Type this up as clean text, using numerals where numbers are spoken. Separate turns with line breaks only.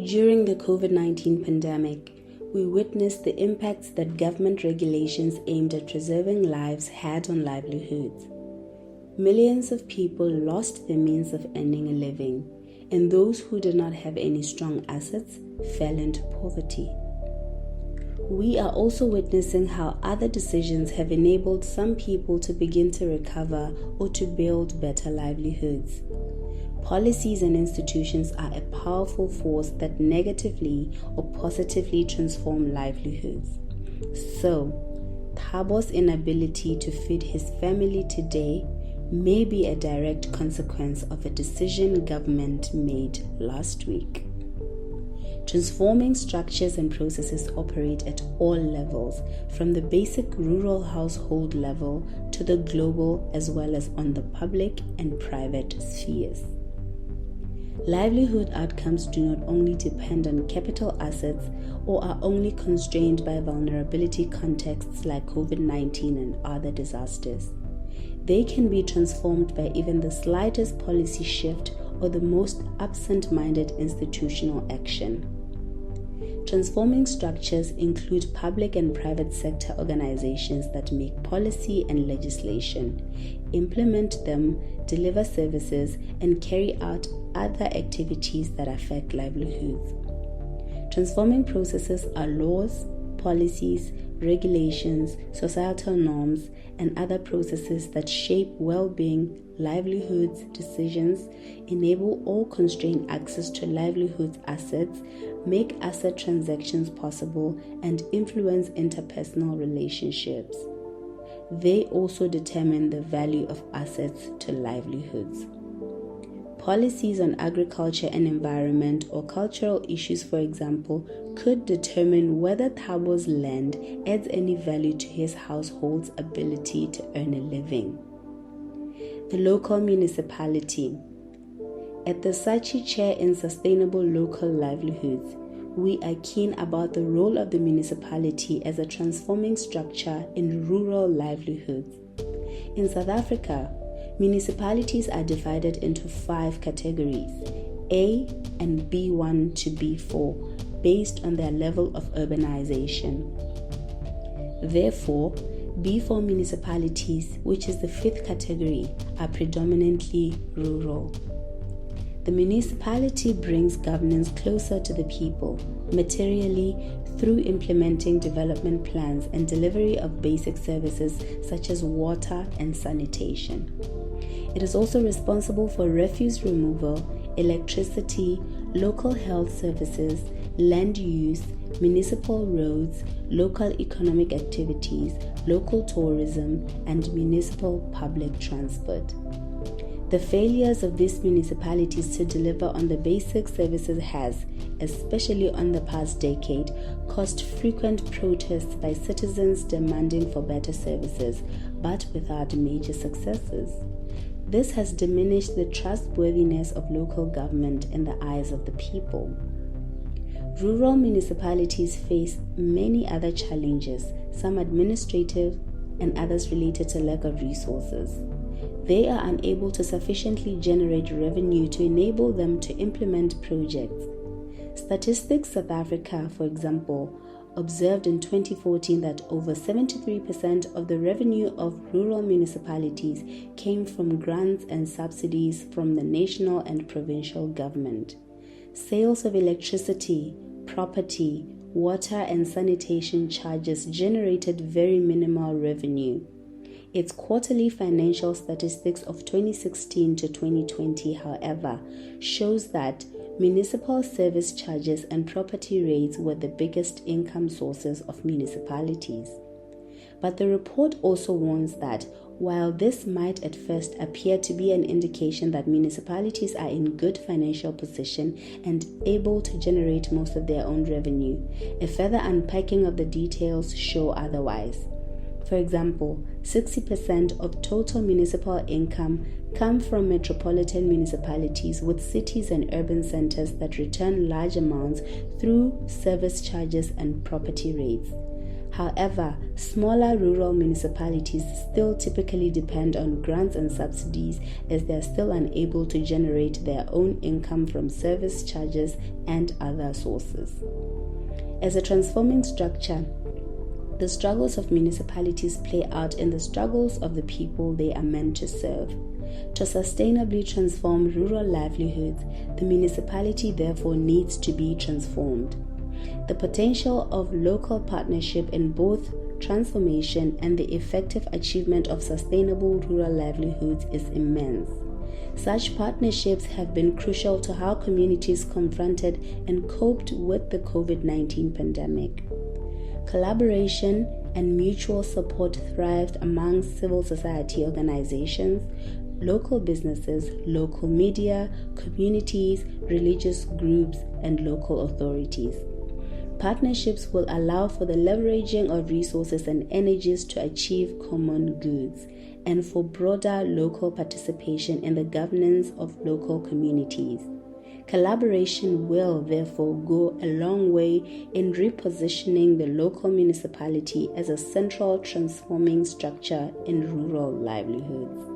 During the COVID-19 pandemic, we witnessed the impacts that government regulations aimed at preserving lives had on livelihoods. Millions of people lost their means of earning a living, and those who did not have any strong assets fell into poverty. We are also witnessing how other decisions have enabled some people to begin to recover or to build better livelihoods. Policies and institutions are a powerful force that negatively or positively transform livelihoods. So, Thabo's inability to feed his family today may be a direct consequence of a decision government made last week. Transforming structures and processes operate at all levels, from the basic rural household level to the global, as well as on the public and private spheres. Livelihood outcomes do not only depend on capital assets or are only constrained by vulnerability contexts like COVID-19 and other disasters. They can be transformed by even the slightest policy shift or the most absent-minded institutional action. Transforming structures include public and private sector organizations that make policy and legislation, implement them, deliver services, and carry out other activities that affect livelihoods. Transforming processes are laws, policies, regulations, societal norms, and other processes that shape well-being, livelihoods, decisions, enable or constrain access to livelihoods assets, make asset transactions possible, and influence interpersonal relationships. They also determine the value of assets to livelihoods. Policies on agriculture and environment or cultural issues, for example, could determine whether Thabo's land adds any value to his household's ability to earn a living. The local municipality. At the Sachi Chair in Sustainable Local Livelihoods, we are keen about the role of the municipality as a transforming structure in rural livelihoods. In South Africa, municipalities are divided into 5 categories, A and B1 to B4, based on their level of urbanization. Therefore, B4 municipalities, which is the 5th category, are predominantly rural. The municipality brings governance closer to the people, materially through implementing development plans and delivery of basic services such as water and sanitation. It is also responsible for refuse removal, electricity, local health services, land use, municipal roads, local economic activities, local tourism, and municipal public transport. The failures of these municipalities to deliver on the basic services has, especially on the past decade, caused frequent protests by citizens demanding for better services, but without major successes. This has diminished the trustworthiness of local government in the eyes of the people. Rural municipalities face many other challenges, some administrative and others related to lack of resources. They are unable to sufficiently generate revenue to enable them to implement projects. Statistics South Africa, for example, observed in 2014 that over 73% of the revenue of rural municipalities came from grants and subsidies from the national and provincial government. Sales of electricity, property, water and sanitation charges generated very minimal revenue. Its quarterly financial statistics of 2016 to 2020, however, shows that municipal service charges and property rates were the biggest income sources of municipalities. But the report also warns that while this might at first appear to be an indication that municipalities are in good financial position and able to generate most of their own revenue, a further unpacking of the details show otherwise. For example, 60% of total municipal income come from metropolitan municipalities with cities and urban centers that return large amounts through service charges and property rates. However, smaller rural municipalities still typically depend on grants and subsidies as they are still unable to generate their own income from service charges and other sources. As a transforming structure, the struggles of municipalities play out in the struggles of the people they are meant to serve. To sustainably transform rural livelihoods, the municipality therefore needs to be transformed. The potential of local partnership in both transformation and the effective achievement of sustainable rural livelihoods is immense. Such partnerships have been crucial to how communities confronted and coped with the COVID-19 pandemic. Collaboration and mutual support thrived among civil society organizations, local businesses, local media, communities, religious groups, and local authorities. Partnerships will allow for the leveraging of resources and energies to achieve common goods and for broader local participation in the governance of local communities. Collaboration will therefore go a long way in repositioning the local municipality as a central transforming structure in rural livelihoods.